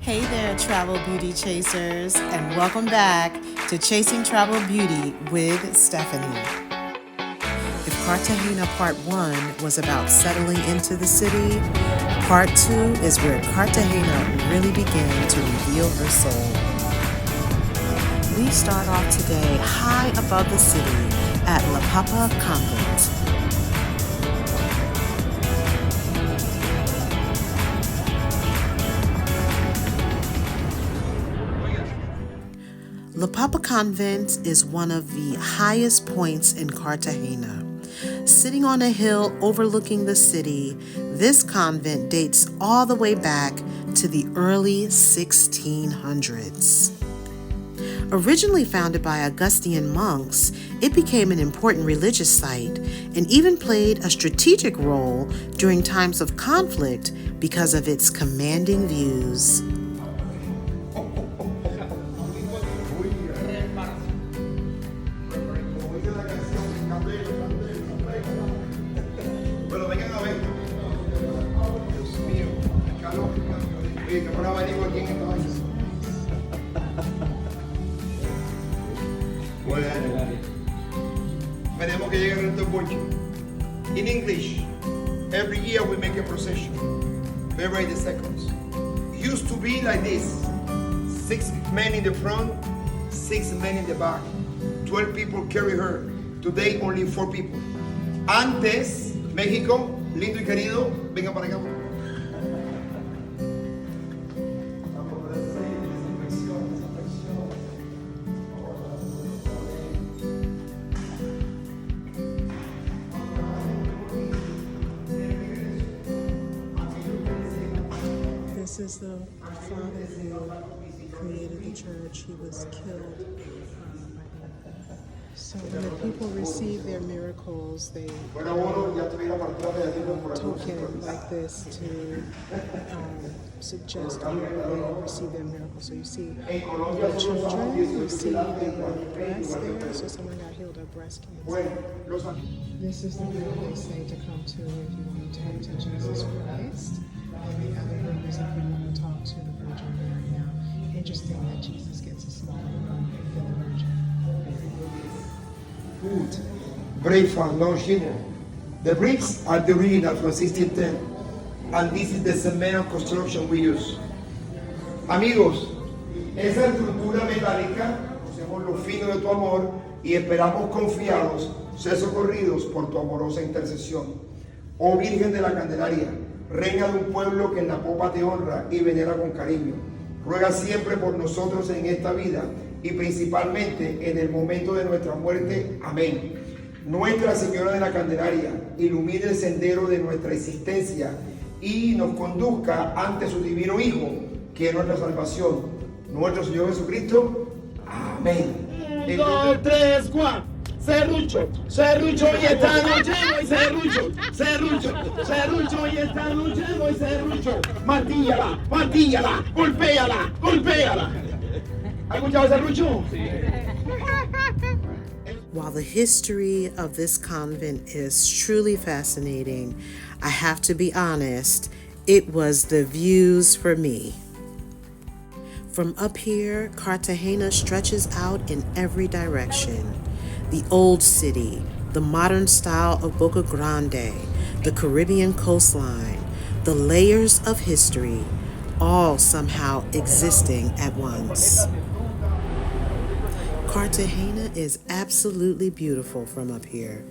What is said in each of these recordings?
Hey there, travel beauty chasers, and welcome back to Chasing Travel Beauty with Stephanie. If Cartagena Part 1 was about settling into the city, Part 2 is where Cartagena really began to reveal her soul. We start off today high above the city at La Popa Convent. La Popa Convent is one of the highest points in Cartagena. Sitting on a hill overlooking the city, this convent dates all the way back to the early 1600s. Originally founded by Augustinian monks, it became an important religious site and even played a strategic role during times of conflict because of its commanding views. In English, every year we make a procession, February the 2nd. Used to be like this: 6 men in the front, 6 men in the back, 12 people carry her. Today only 4 people. Antes, México, lindo y querido, venga para acá. This is the father who created the church. He was killed by them. So when the people receive their miracles, they have a token like this to suggest where they receive their miracles. So you see the children, you see their breasts there. So someone got healed of breast cancer. This is the room they say to come to if you want to talk to Jesus Christ. And the other room is if you want to talk to the Virgin Mary. Now, interesting that Jesus gets a smaller room than the Virgin. Food, breakfast, lunch, dinner. The bricks are the original from 1610, and this is the cement construction we use. Amigos, esa estructura metálica, hacemos lo fino de tu amor y esperamos confiados ser socorridos por tu amorosa intercesión. Oh Virgen de la Candelaria, Reina de un pueblo que en la popa te honra y venera con cariño. Ruega siempre por nosotros en esta vida y principalmente en el momento de nuestra muerte. Amén. Nuestra Señora de la Candelaria, ilumine el sendero de nuestra existencia y nos conduzca ante su divino Hijo, que es nuestra salvación, nuestro Señor Jesucristo. Amén. 1, 2, 3, 4. Serrucho, serrucho y esta noche voy serrucho, serrucho, serrucho y esta noche voy serrucho. Martíllala, martíllala, golpéala, golpéala. ¿Has escuchado serrucho? While the history of this convent is truly fascinating, I have to be honest, it was the views for me. From up here, Cartagena stretches out in every direction. The old city, the modern style of Boca Grande, the Caribbean coastline, the layers of history, all somehow existing at once. Cartagena is absolutely beautiful from up here.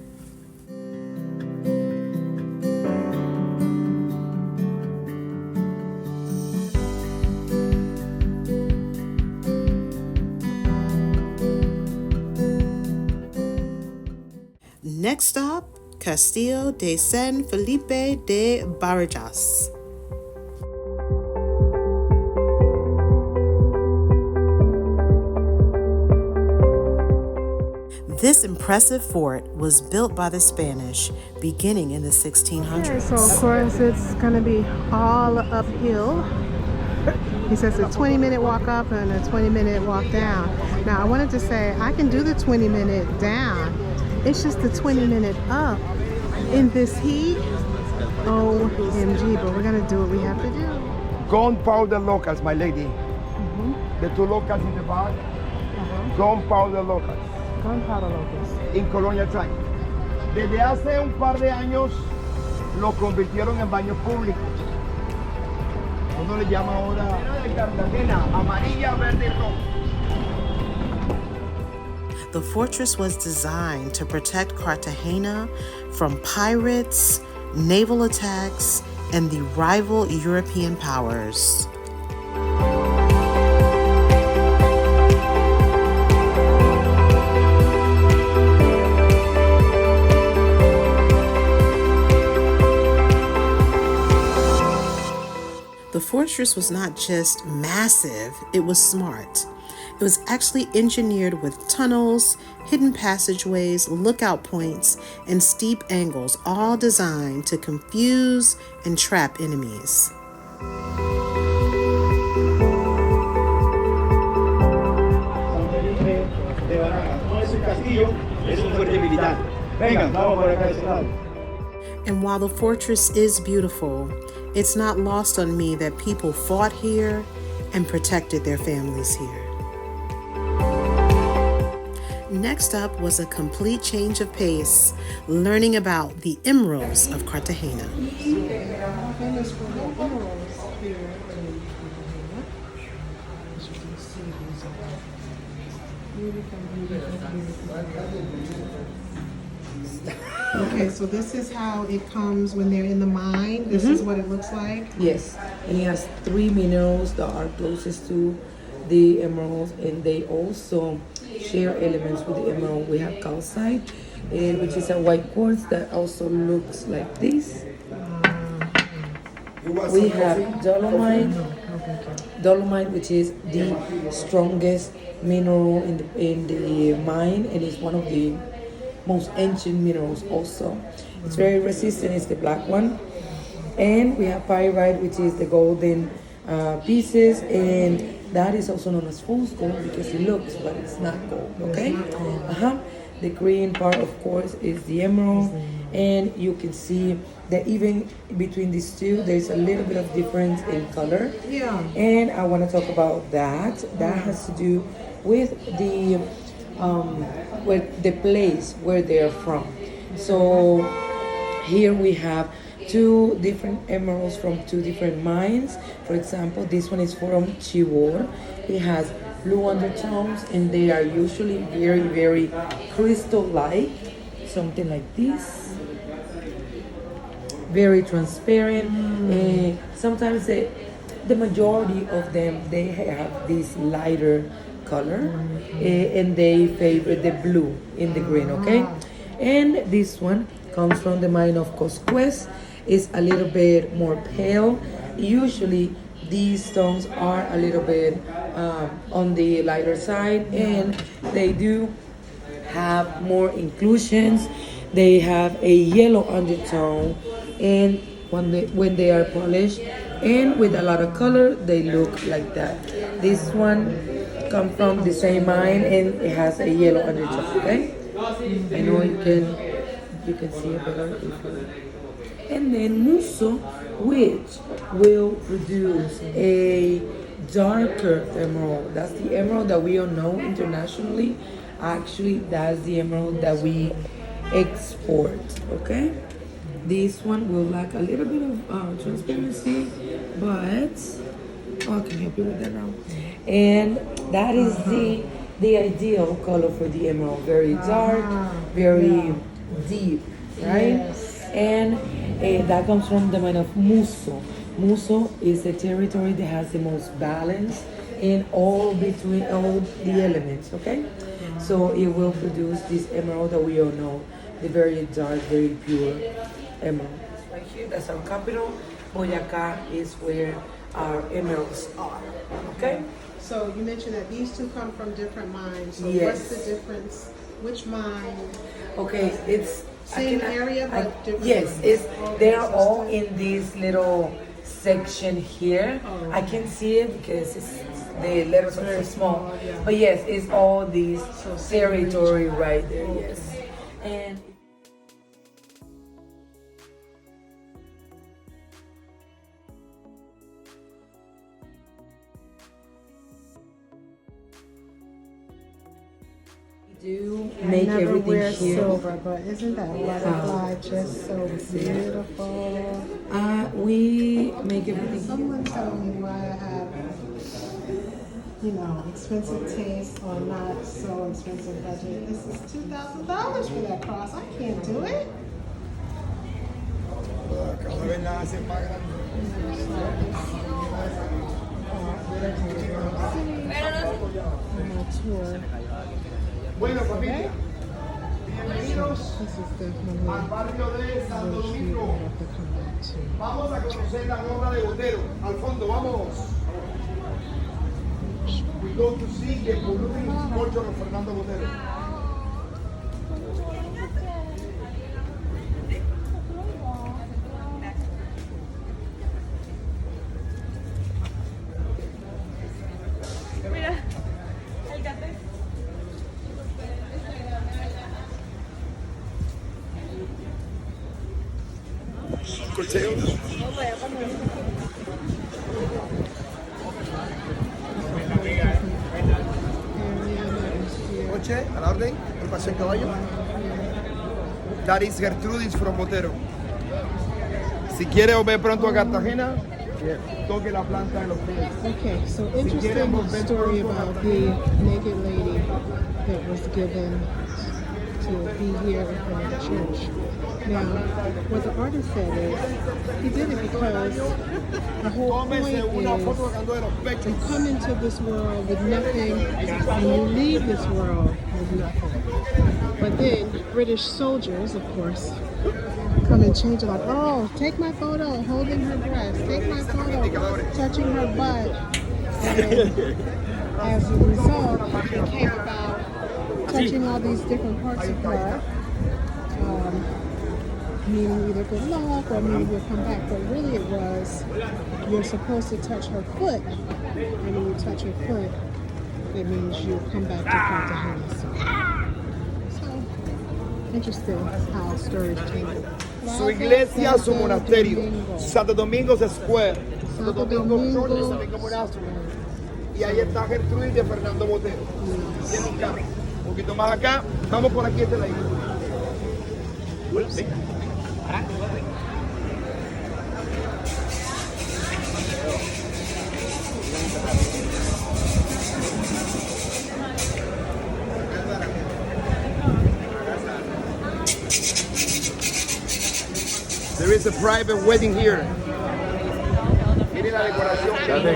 Next stop, Castillo de San Felipe de Barajas. This impressive fort was built by the Spanish beginning in the 1600s. Okay, so of course it's going to be all uphill. He says a 20-minute walk up and a 20-minute walk down. Now I wanted to say I can do the 20-minute down. It's just the 20-minute up in this heat. OMG, but we're gonna do what we have to do. gunpowder locals, my lady. The two locals in the back, gunpowder locals. Gunpowder locust. In colonial time. Desde hace un par de años lo convirtieron en baños públicos. Uno le llama ahora de Cartagena, amarilla, verde y rojo. The fortress was designed to protect Cartagena from pirates, naval attacks, and the rival European powers. The fortress was not just massive, it was smart. It was actually engineered with tunnels, hidden passageways, lookout points, and steep angles, all designed to confuse and trap enemies. De Barajas. No es un castillo, es un fuerte militar. Venga, vamos por acá a ese lado. And while the fortress is beautiful, it's not lost on me that people fought here and protected their families here. Next up was a complete change of pace, learning about the emeralds of Cartagena. Famous for the emeralds here in Cartagena. As you can see, these are beautiful, beautiful. Okay, so this is how it comes when they're in the mine. This is what it looks like. Yes, and it has 3 minerals that are closest to the emeralds, and they also share elements with the emerald. We have calcite, which is a white quartz that also looks like this. We have dolomite, which is the strongest mineral in the mine, and it's one of the most ancient minerals also. It's very resistant, it's the black one. And we have pyrite, which is the golden pieces, and that is also known as fool's gold because it looks, but it's not gold, okay? The green part, of course, is the emerald, and you can see that even between these two, there's a little bit of difference in color. Yeah. And I want to talk about that. That has to do with the place where they're from. So here we have 2 different emeralds from 2 different mines. For example, this one is from Chibor. It has blue undertones, and they are usually very, very crystal-like, something like this. Very transparent. Sometimes the majority of them, they have this lighter color, and they favor the blue in the green, okay? And this one comes from the mine of Cosquez. It's a little bit more pale. Usually these stones are a little bit on the lighter side, and they do have more inclusions. They have a yellow undertone, and when they are polished and with a lot of color, they look like that. This one comes from the same mine, and it has a yellow undertone, okay? I know you can see it better if you. And then muso, which will produce a darker emerald. That's the emerald that we all know internationally. Actually, that's the emerald that we export, okay? This one will lack a little bit of transparency, but I can help you with that now. And that is the ideal color for the emerald. Very dark, very deep, right? Yes. And that comes from the mine of Muso. Muso is a territory that has the most balance in between all the elements, okay? So it will produce this emerald that we all know, the very dark, very pure emerald. Right here, that's our capital. Boyacá is where our emeralds are, okay? So you mentioned that these 2 come from different mines. So Yes. what's the difference? Which mine? Okay, it's Same area, but different. Yes, they're all in this little section here. Oh. I can see it because the letters are very small. yeah. But yes, it's all this So same territory right there. Yes, and. do I make never everything wear here. silver, but isn't that butterfly just so beautiful? We make everything here. Someone tell me why I have, expensive taste or not so expensive budget. This is $2,000 for that cross. I can't do it. Tour. Bueno, familia, bienvenidos This is definitely al barrio de Santo Domingo. Vamos a conocer la obra de Botero. Al fondo, vamos. We go to see the bullring culture of Fernando Botero. Noche, a la orden, el paseo en caballo. That is Gertrudis from Botero. Si quiere volver pronto a Cartagena, toque la planta de los pies. Okay, so interesting story about the naked lady that was given to be here in the church. Now, what the artist said is, he did it because the whole point Tómese una foto is sacando de los pechos. you come into this world with nothing and you leave this world with nothing. But then British soldiers, of course, come and change it like, oh, take my photo holding her breast, take my photo touching her butt. And as a result, it came about touching all these different parts of her, meaning either good luck or meaning you'll come back. But really it was, you're supposed to touch her foot, and when you touch her foot, it means you come back to Cartagena. So, interesting how stories change. Su iglesia, su monasterio. Santo Domingo Square. Santo Domingo Church, Santo Domingo Monastery. Y ahí está Gertrudis de Fernando Botero. Tiene un carro. Un poquito más acá. Vamos por aquí, este lado. There is a private wedding here. Miren la decoración. Esta es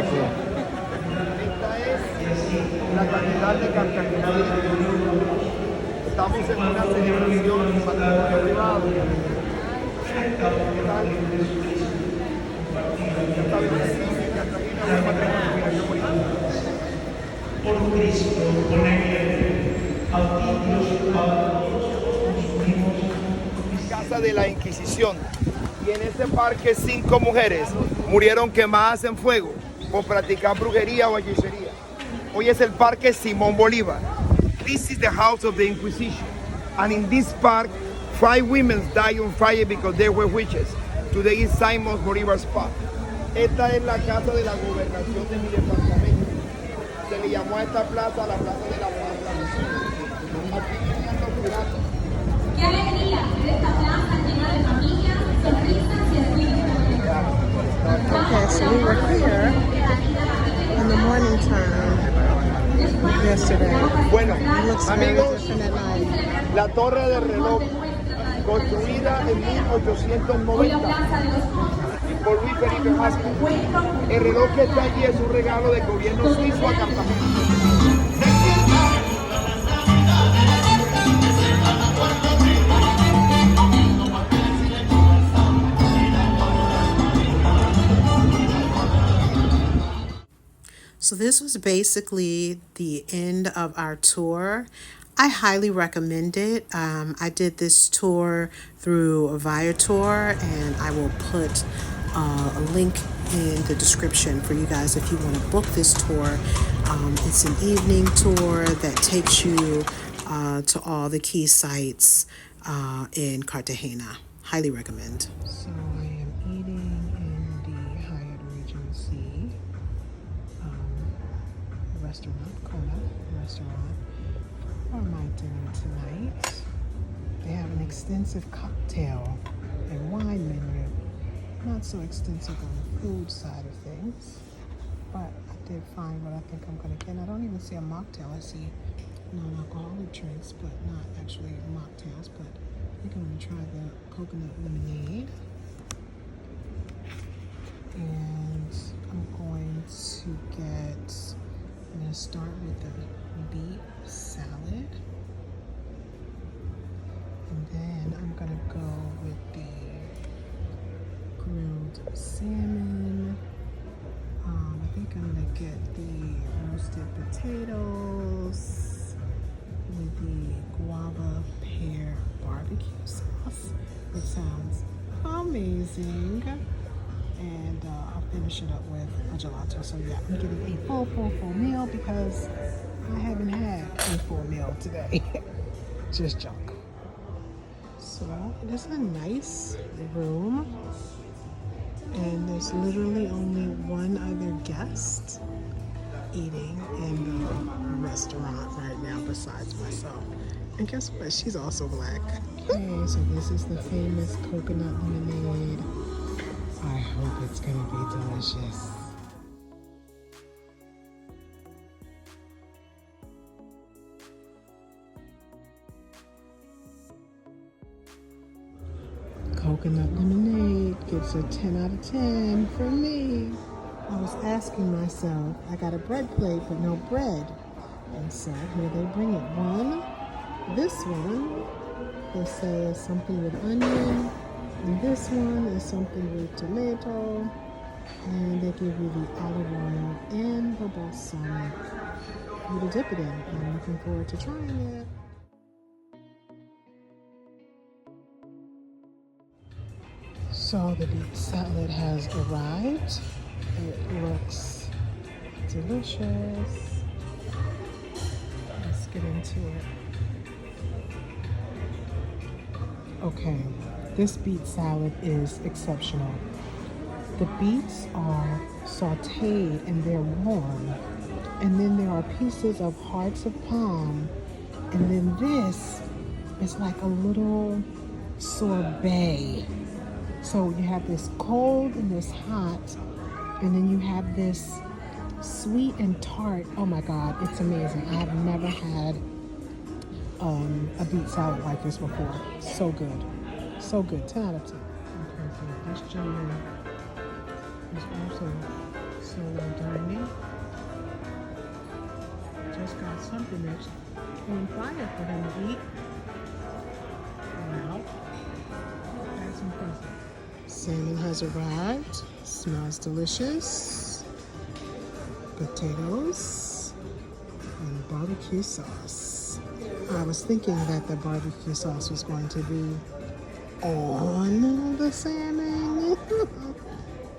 la catedral de Cartagena. Estamos en una celebración de matrimonio privado. Esta belleza en Cartagena es un matrimonio. Mira qué bonito. Por Cristo, ponerle a Casa de la Inquisición. Y en ese parque 5 mujeres murieron quemadas en fuego por practicar brujería o hechicería. Hoy es el parque Simón Bolívar. This is the house of the Inquisition. And in this park, 5 women died on fire because they were witches. Today is Simón Bolívar's park. Esta es la casa de la gobernación de mi departamento. Se le llamó a esta plaza la Plaza de la Paz. Aquí vivían los piratas. ¡Qué alegría ver esta plaza llena de familias, sonrisas y espíritu! Okay, so we were here in the morning time yesterday. Bueno, It looks very amigos, different at night. la torre de reloj, construida en 1890 por Luis Felipe Hasco. El reloj que está allí es un regalo del gobierno suizo a Cartagena. So this was basically the end of our tour. I highly recommend it. I did this tour through Viator, and I will put a link in the description for you guys if you want to book this tour. It's an evening tour that takes you to all the key sites in Cartagena. Highly recommend. So I am eating in the Hyatt Regency restaurant, Popa restaurant. What am I doing tonight? They have an extensive cocktail and wine menu. Not so extensive on the food side of things, but I did find what I think I'm gonna get. And I don't even see a mocktail. I see non-alcoholic drinks, but not actually mocktails. But I think I'm gonna try the coconut lemonade. And I'm going to start with the beet salad. And then I'm gonna go with the grilled salmon. I think I'm gonna get the roasted potatoes with the guava pear barbecue sauce. It sounds amazing. And I'll finish it up with a gelato. So yeah, I'm getting a full meal because I haven't had a full meal today. Just junk. So it is a nice room. And there's literally only one other guest eating in the restaurant right now besides myself. And guess what? She's also black. Okay, so this is the famous coconut lemonade. I hope it's gonna be delicious. Coconut lemonade gets a 10 out of 10 for me. I was asking myself, I got a bread plate but no bread. And so here they bring it. This one, they say is something with onion. And this one is something with tomato. And they give you the olive oil and the balsamic for you to dip it in. And I'm looking forward to trying it. So the beet salad has arrived. It looks delicious. Let's get into it. Okay, this beet salad is exceptional. The beets are sauteed and they're warm. And then there are pieces of hearts of palm. And then this is like a little sorbet. So you have this cold and this hot, and then you have this sweet and tart. Oh my God, it's amazing. I have never had a beet salad like this before. So good. So good. 10 out of 10. Okay, so this gentleman is also solo dining. Just got something that's on fire for him to eat. Wow. That's impressive. Salmon has arrived. Smells delicious. Potatoes and barbecue sauce. I was thinking that the barbecue sauce was going to be on the salmon.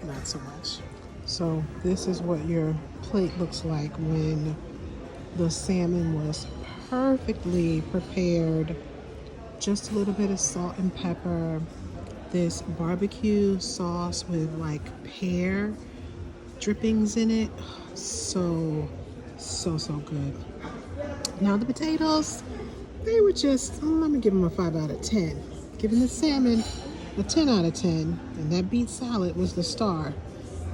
Not so much. So this is what your plate looks like when the salmon was perfectly prepared. Just a little bit of salt and pepper. This barbecue sauce with like pear drippings in it. So good. Now the potatoes, they were just, let me give them a 5 out of 10. Giving the salmon a 10 out of 10. And that beet salad was the star.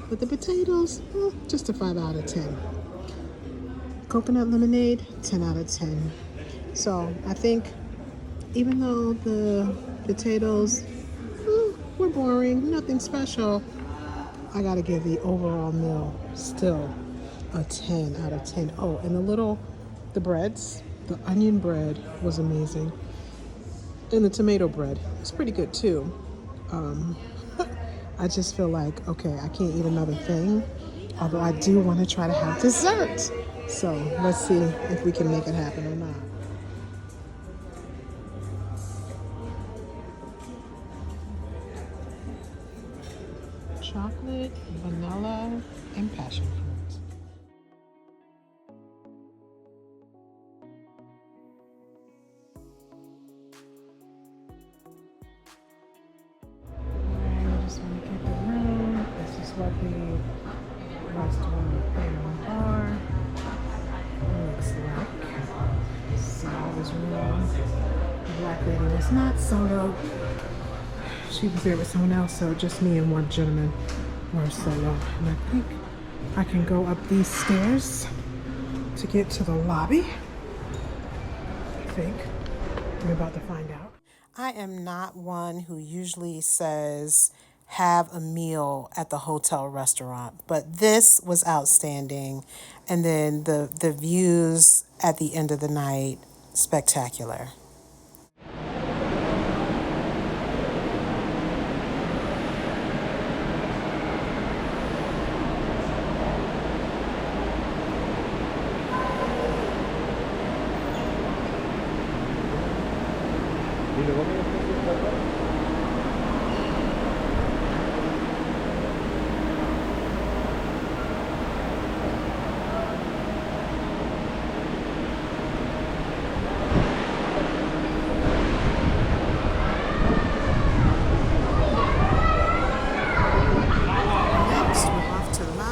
But the potatoes, just a 5 out of 10. Coconut lemonade, 10 out of 10. So I think even though the potatoes were boring, nothing special, I gotta give the overall meal still a 10 out of 10. Oh, and the breads, the onion bread was amazing. And the tomato bread was pretty good too. I just feel like, okay, I can't eat another thing, although I do want to try to have dessert. So let's see if we can make it happen or not. Chocolate, vanilla, and passion fruit. I just want to get the room. This is what the restaurant and bar looks like. So black lady was not solo. She was there with someone else, so just me and one gentleman were solo. And I think I can go up these stairs to get to the lobby. I think. I'm about to find out. I am not one who usually says have a meal at the hotel restaurant, but this was outstanding. And then the views at the end of the night, spectacular.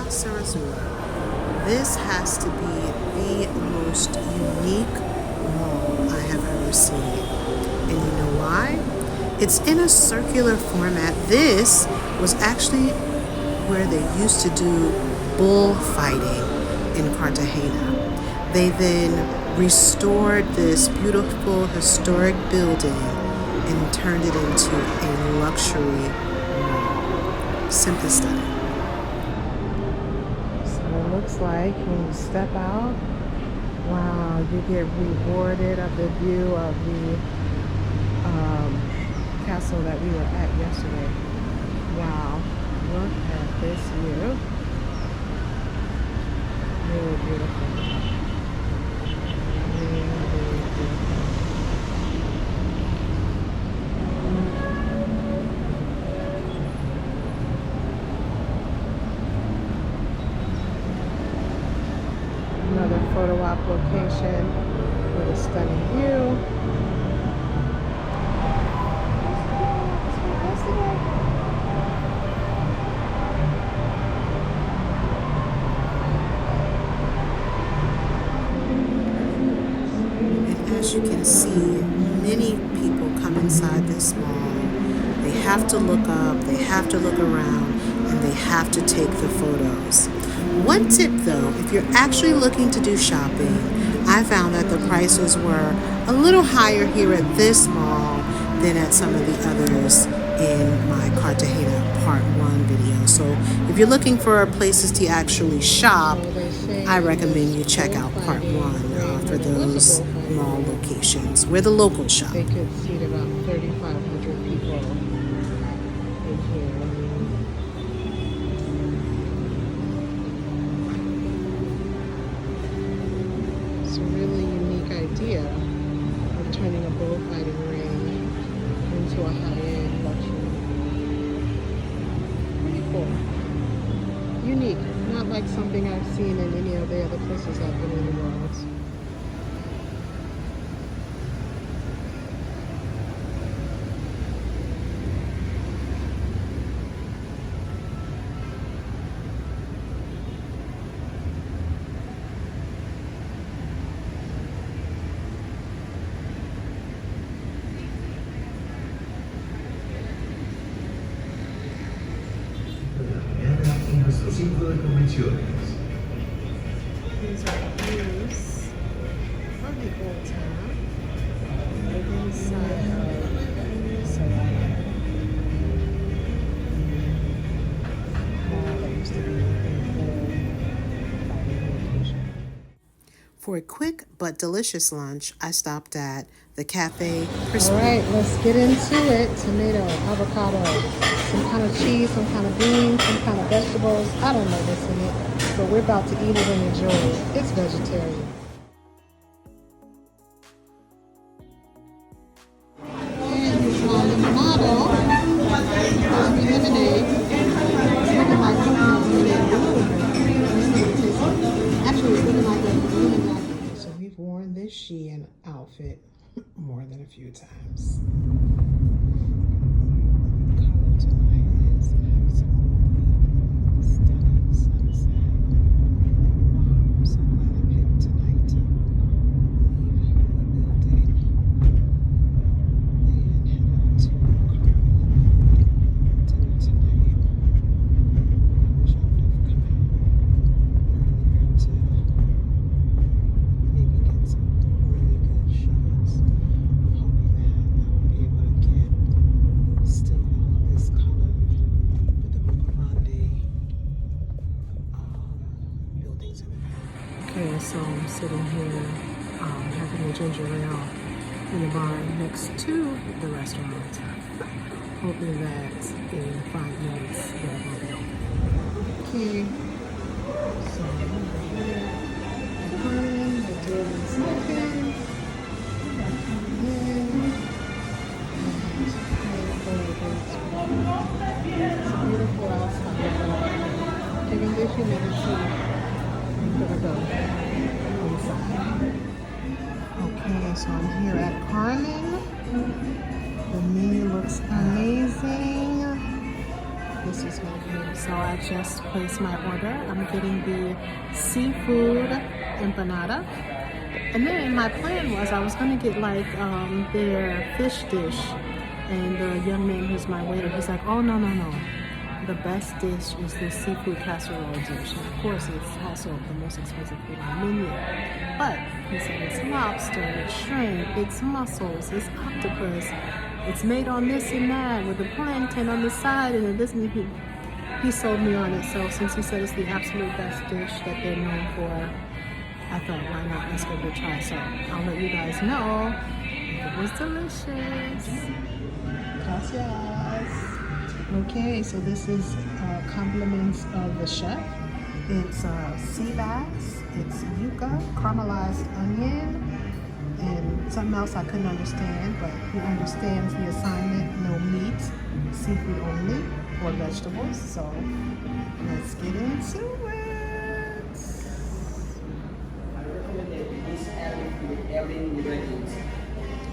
Serrezuela. This has to be the most unique mall I have ever seen. And you know why? It's in a circular format. This was actually where they used to do bullfighting in Cartagena. They then restored this beautiful historic building and turned it into a luxury mall. Simply stunning. Looks like when you step out, wow, you get rewarded of the view of the castle that we were at yesterday. Wow, look at this view. Really beautiful. Really, really beautiful. Another photo op location with a stunning view. And as you can see, many people come inside this mall. They have to look up, they have to look around, and they have to take the photos. One tip though, if you're actually looking to do shopping, I found that the prices were a little higher here at this mall than at some of the others in my Cartagena Part 1 video. So if you're looking for places to actually shop, I recommend you check out Part 1 for those mall locations where the locals shop. They could seat about 3,500 people in here. It's a really unique idea of turning a bullfighting ring into a high-end luxury. Pretty cool. Unique. Not like something I've seen in any of the other places I've been in the world. Centro de convenciones. These are views of the old town inside of Serrezuela. That used to be For a quick but delicious lunch, I stopped at the Cafe All Crispy. right, let's get into it. Tomato, avocado, some kind of cheese, some kind of beans, some kind of vegetables. I don't know what's in it, but we're about to eat it and enjoy it. It's vegetarian. And here's my limonado, crispy lemonade. It's looking like coconut lemonade. Actually, it's looking like a green apple. So we've worn this Shein outfit more than a few times. Color tonight is absolutely stunning sunset. Wow, I'm so glad I picked tonight to leave the building. Okay, so I'm sitting here having a ginger ale in the bar next to the restaurant. Hoping that in 5 minutes that will be open. Okay, so over here at Carmen, the door is open. It's beautiful outside. Given the humidity, I'm gonna go inside. Okay, so I'm here at Carmen. The menu looks amazing. This is my room. So I just placed my order. I'm getting the seafood empanada. And then my plan was I was gonna get like their fish dish. And the young man who's my waiter, he's like, oh no. The best dish is the seafood casserole dish. And of course, it's also the most expensive food on the menu. But he said it's lobster, it's shrimp, it's mussels, it's octopus. It's made on this and that with the plankton on the side and this. And he sold me on it. So since he said it's the absolute best dish that they're known for, I thought, why not? Let's give it a try. So I'll let you guys know if it was delicious. Gracias. Okay, so this is compliments of the chef. It's sea bass, it's yuca, caramelized onion, and something else I couldn't understand, but he understands the assignment, no meat, seafood only, or vegetables. So let's get into it.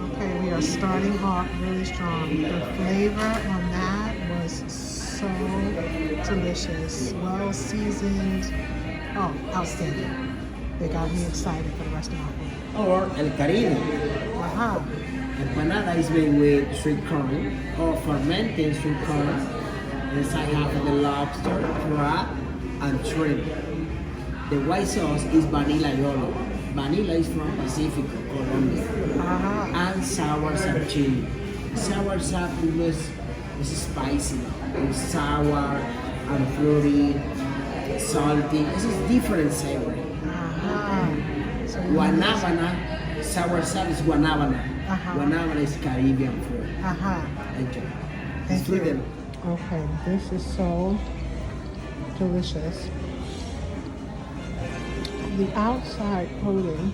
Okay, we are starting off really strong. The flavor on that was so delicious, well seasoned. Oh, outstanding. They got me excited for the rest of my food. Or El Caribe. Wow. Empanada is made with sweet corn or fermented sweet corn. Inside have the lobster, crab, and shrimp. The white sauce is vanilla yellow. Vanilla is from Pacific, Colombia. And sour sap chili. Sour sap is spicy. It's sour and fruity, salty. This is different savory. Guanabana, sour sap is guanabana. Guanabana is Caribbean fruit. Enjoy. Thank you. Okay, this is so delicious. The outside coating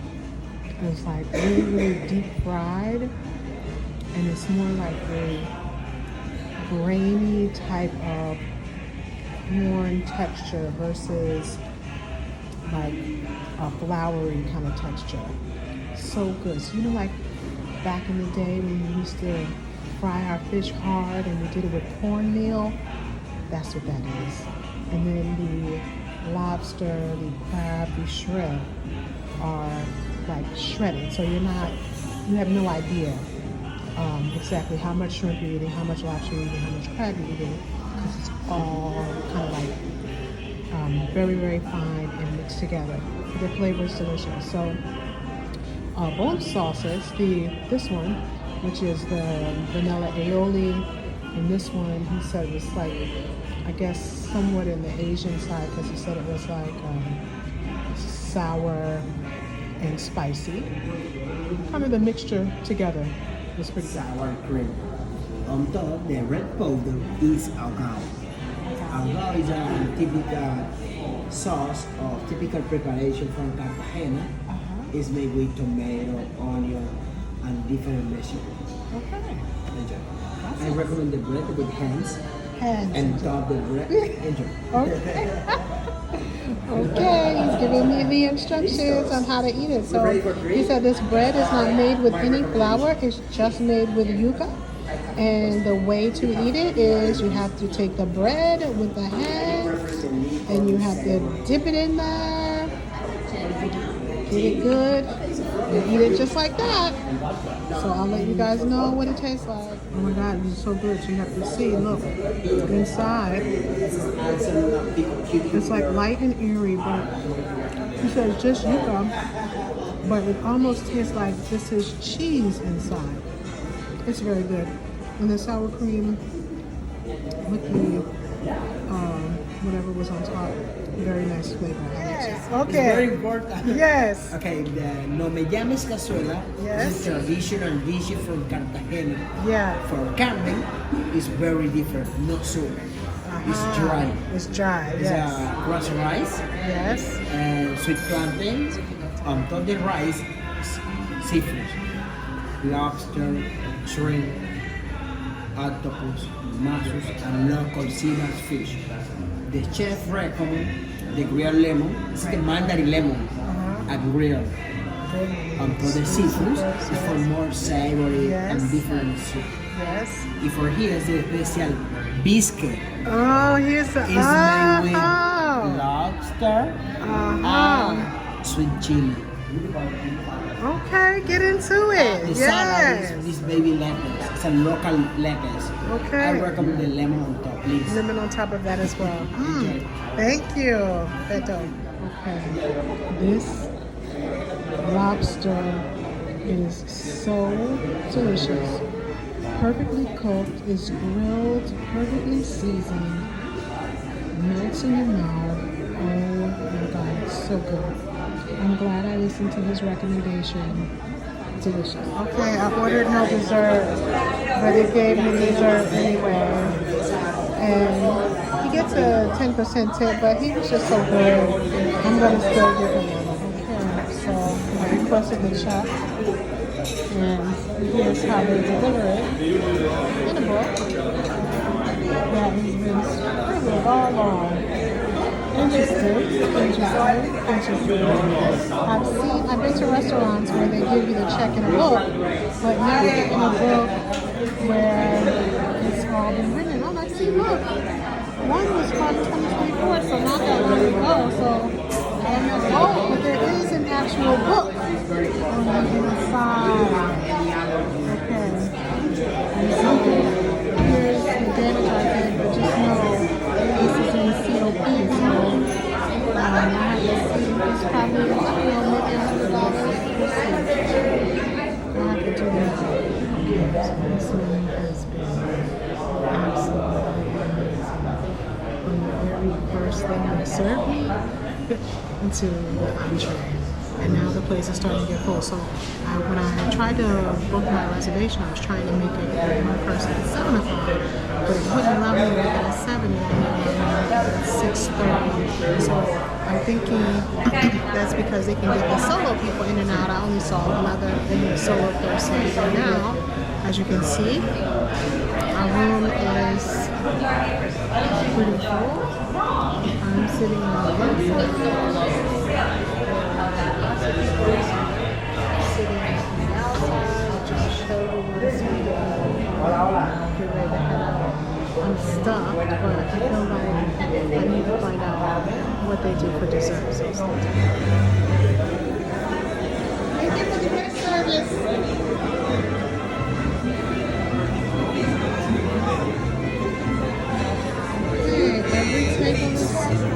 is like really deep fried, and it's more like a grainy type of corn texture versus like a floury kind of texture. So good. So like back in the day when we used to fry our fish hard and we did it with cornmeal, that's what that is. And then the lobster, the crab, the shrimp are like shredded. So you have no idea exactly how much shrimp you're eating, how much lobster you're eating, how much crab you're eating, because it's all kind of like very, very fine and mixed together. The flavor is delicious. So both sauces, this one, which is the vanilla aioli, and this one he said was like, I guess somewhat in the Asian side, because he said it was like sour and spicy. Kind of the mixture together was pretty good. Sour cream. On top, the red powder is agao. Agao is a typical sauce or typical preparation from Cartagena. It's made with tomato, onion, and different vegetables. Okay. Enjoy. I recommend the bread with hands. Hands. And top the bread. Enjoy. Okay. Okay, he's giving me the instructions on how to eat it. So he said this bread is not made with any flour, it's just made with yuca. And the way to eat it is you have to take the bread with the hands and you have to dip it in there, get it good, and eat it just like that. So I'll let you guys know what it tastes like. Oh my God, this is so good. You have to see, look, inside. It's like light and airy, but he says just yuca, but it almost tastes like this is cheese inside. It's very good. And the sour cream with the whatever was on top, very nice flavor. Yes, Okay. It's very important. Yes. Okay, the No Me Llames Cazuela Yes. is a traditional dish from Cartagena. Yeah. For Carmen, it's very different, not so. It's dry. It's dry, It's yes. crushed rice Yes. and sweet plantains. On top of the rice, seafood, lobster, shrimp, octopus, mussels, and local seafood fish. The chef recommends the grilled lemon. It's the mandarin lemon at grill. On top of the seafood is for more savory and different soup. Yes. And for here is the special biscuit. Oh, here's the It's made with lobster and sweet chili. Okay, get into it. The Yes. salad is baby lettuce. It's a local lettuce. Okay. I recommend the lemon on top, please. Lemon on top of that as well. Thank you, Beto. Okay. This lobster is so delicious. Perfectly cooked, is grilled, perfectly seasoned, melts in your mouth. Oh my God, it's so good. I'm glad I listened to his recommendation. Delicious. Okay, I ordered no dessert, but it gave me dessert anyway. And he gets a 10% tip, but he was just so good. I'm gonna still give him one. Okay, so I requested the check, and here's how they deliver it in a book that has been scribbled all along. Interesting. I've been to restaurants where they give you the check in a book, but never in a book where it's all been written. Oh, I see, look. One was from 2024, so not that long ago, so I don't know. Oh, but there is an actual book on the inside. Okay. And so here's the damage I did, but just know this is in COP, so I have to see. It's probably, maybe $100. We'll see. I have to do that. Okay, so this one has been absolutely amazing. From the very first thing they served me into the entree. And now the place is starting to get full. So when I tried to book my reservation, I was trying to make it for one person at 7 o'clock, but it wouldn't allow me to make it at 7, it only allowed me to make it at 6:30. So I'm thinking that's because they can get the solo people in and out. I only saw another solo person. And now, as you can see, our room is pretty full. I'm sitting on the left side. Sitting on the outside, which I'll show you once we get ready to head out. I'm stuffed, but I feel like I need to find out what they do for dessert. So stay tuned. Thank you for the great service. Okay, every table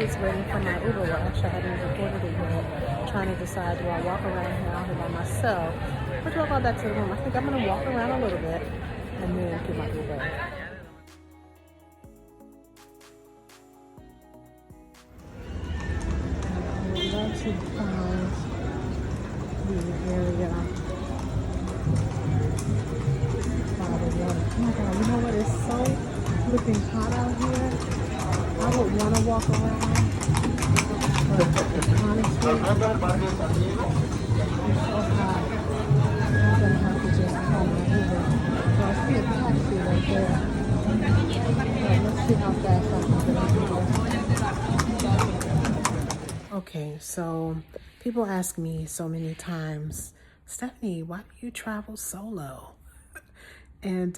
is waiting for my Uber watch. I haven't recorded it yet. Trying to decide, do I walk around here out here by myself or do I go back to the room? I think I'm going to walk around a little bit and then get my Uber. I would love to find the area by the water. Oh my God, you know what? It's so flipping hot out here. I would want to walk around, but honestly, it's so hot. I'm going to have to just call my Uber. So I see a taxi right there. Let's see how fast I can get over. Okay, so people ask me so many times, Stephanie, why do you travel solo? And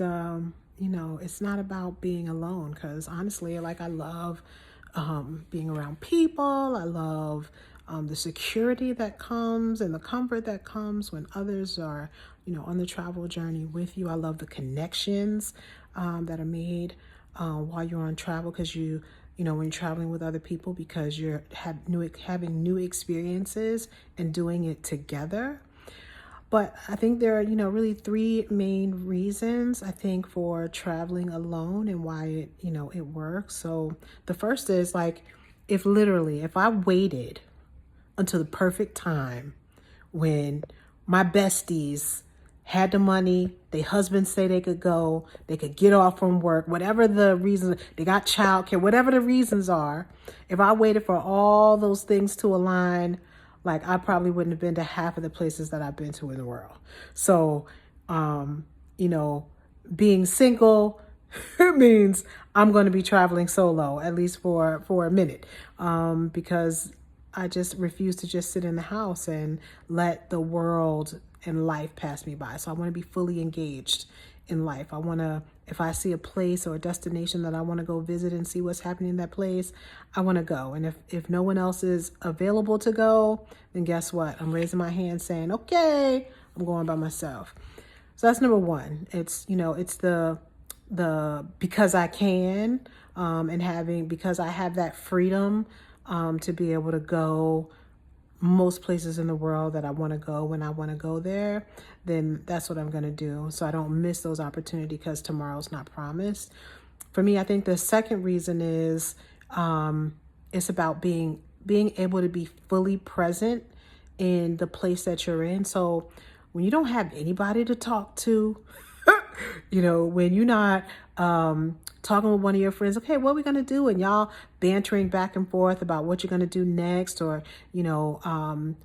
you know, it's not about being alone, because honestly, like, I love being around people. I love the security that comes and the comfort that comes when others are, you know, on the travel journey with you. I love the connections that are made while you're on travel, because when you're traveling with other people, because you're having new experiences and doing it together. But I think there are, really three main reasons, I think, for traveling alone and why it works. So the first is like, if I waited until the perfect time when my besties had the money, their husbands say they could go, they could get off from work, whatever the reasons, they got childcare, whatever the reasons are. If I waited for all those things to align, like I probably wouldn't have been to half of the places that I've been to in the world. So, being single means I'm going to be traveling solo, at least for a minute, because I just refuse to just sit in the house and let the world and life pass me by. So I want to be fully engaged in life. If I see a place or a destination that I want to go visit and see what's happening in that place, I want to go. And if no one else is available to go, then guess what? I'm raising my hand saying, okay, I'm going by myself. So that's number one. It's the because I can, because I have that freedom to be able to go most places in the world that I want to go when I want to go there, then that's what I'm going to do. So I don't miss those opportunities, because tomorrow's not promised. For me, I think the second reason is it's about being able to be fully present in the place that you're in. So when you don't have anybody to talk to, when you're not talking with one of your friends, okay, what are we going to do? And y'all bantering back and forth about what you're going to do next. Or,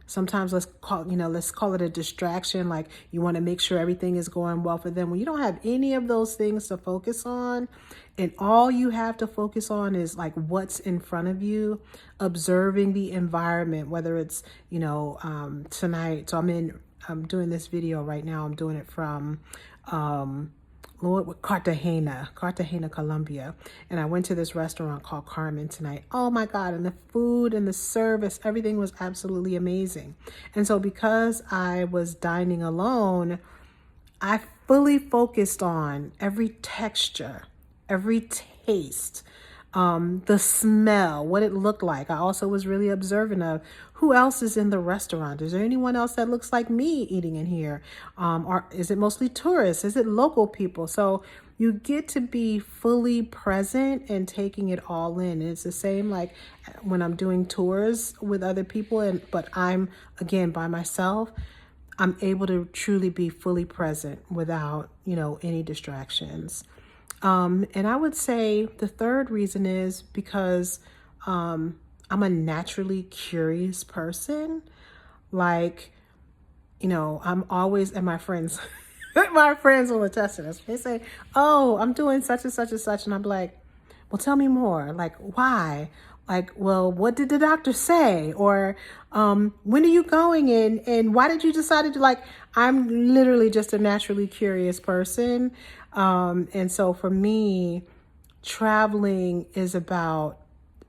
sometimes let's call it a distraction. Like you want to make sure everything is going well for them. When you don't have any of those things to focus on, and all you have to focus on is like what's in front of you, observing the environment, whether it's, tonight. So I'm doing this video right now. I'm doing it from, Cartagena, Colombia. And I went to this restaurant called Carmen tonight. Oh my God. And the food and the service, everything was absolutely amazing. And so because I was dining alone, I fully focused on every texture, every taste, the smell, what it looked like. I also was really observant of who else is in the restaurant. Is there anyone else that looks like me eating in here? Or is it mostly tourists? Is it local people? So you get to be fully present and taking it all in. And it's the same like when I'm doing tours with other people, but I'm, again, by myself, I'm able to truly be fully present without, any distractions. And I would say the third reason is because I'm a naturally curious person. Like, I'm always, and my friends, will attest to this. They say, oh, I'm doing such and such and such. And I'm like, well, tell me more. Like, why? Like, well, what did the doctor say? Or when are you going in? And why did you decide to like, I'm literally just a naturally curious person. And so for me, traveling is about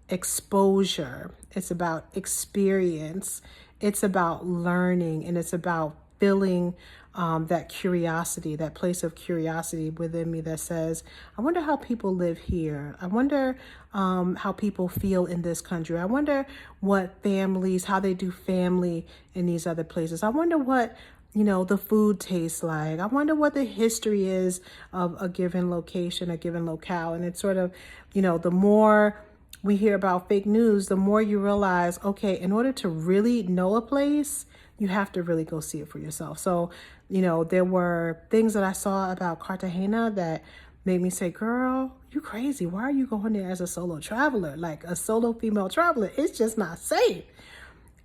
exposure. It's about experience. It's about learning, and it's about feeling that curiosity, that place of curiosity within me that says, I wonder how people live here. I wonder how people feel in this country. I wonder what families, how they do family in these other places. I wonder what, the food tastes like. I wonder what the history is of a given location, a given locale. And it's sort of, the more we hear about fake news, the more you realize, okay, in order to really know a place, you have to really go see it for yourself. So, there were things that I saw about Cartagena that made me say, girl, you crazy. Why are you going there as a solo traveler? Like a solo female traveler, it's just not safe.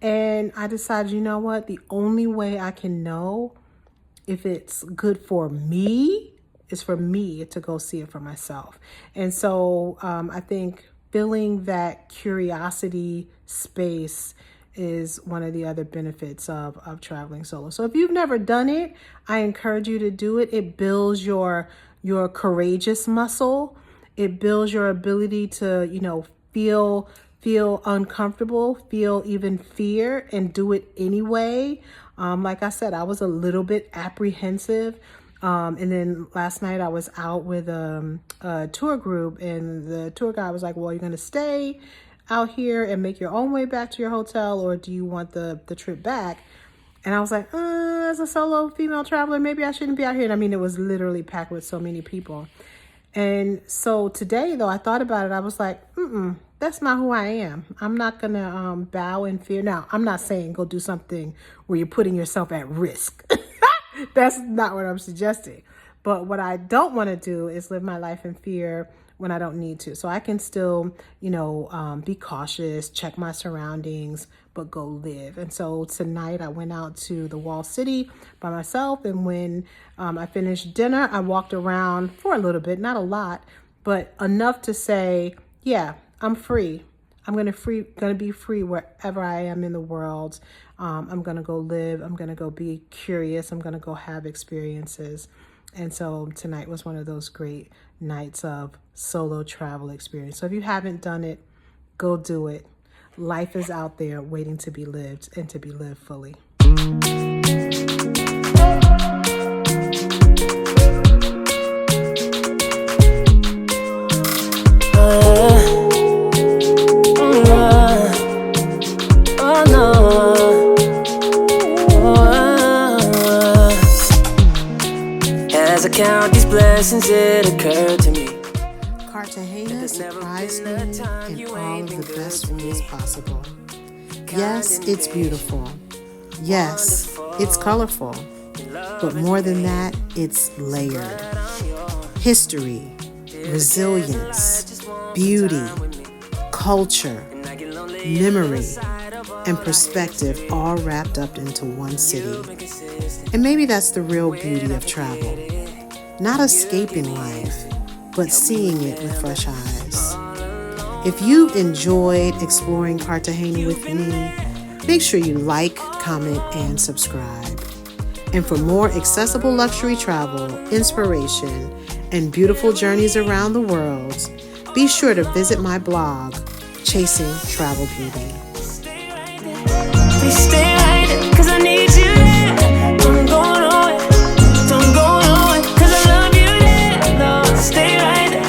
And I decided, you know what? The only way I can know if it's good for me is for me to go see it for myself. And so I think filling that curiosity space is one of the other benefits of traveling solo. So if you've never done it, I encourage you to do it. It builds your courageous muscle. It builds your ability to, feel uncomfortable, feel even fear, and do it anyway. Like I said, I was a little bit apprehensive And then last night I was out with a tour group, and the tour guide was like, well, you're going to stay out here and make your own way back to your hotel, or do you want the trip back? And I was like, as a solo female traveler, maybe I shouldn't be out here. And I mean, it was literally packed with so many people. And so today, though, I thought about it. I was like, that's not who I am. I'm not going to bow in fear. Now, I'm not saying go do something where you're putting yourself at risk. That's not what I'm suggesting. But what I don't want to do is live my life in fear when I don't need to. So I can still, be cautious, check my surroundings, but go live. And so tonight I went out to the Wall City by myself. And when I finished dinner, I walked around for a little bit, not a lot, but enough to say, yeah, I'm free. I'm going to be free wherever I am in the world. I'm going to go live. I'm going to go be curious. I'm going to go have experiences. And so tonight was one of those great nights of solo travel experience. So if you haven't done it, go do it. Life is out there waiting to be lived and to be lived fully. As I count these blessings, it occurred to me. Cartagena surprised me in all of the best ways possible. Yes, it's beautiful. Yes, it's colorful. But more than that, it's layered. History, resilience, beauty, culture, memory, and perspective all wrapped up into one city. And maybe that's the real beauty of travel. Not escaping life, but seeing it with fresh eyes. If you've enjoyed exploring Cartagena with me, make sure you like, comment, and subscribe. And for more accessible luxury travel, inspiration, and beautiful journeys around the world, be sure to visit my blog, Chasing Travel Beauty. Please stay right there, 'cause I need you there. Don't go nowhere, don't go nowhere, 'cause I love you there. No, stay right there,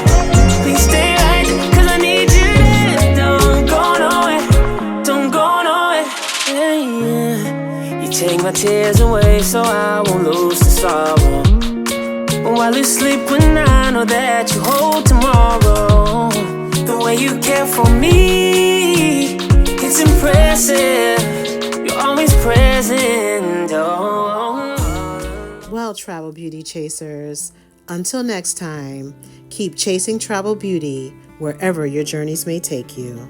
please stay right there, 'cause I need you there. Don't go nowhere, don't go nowhere. Yeah, yeah. You take my tears away so I won't lose the sorrow. While you sleep when I know that you hold tomorrow. The way you care for me, it's impressive. You're always present. Well, Travel Beauty Chasers, until next time, keep chasing travel beauty wherever your journeys may take you.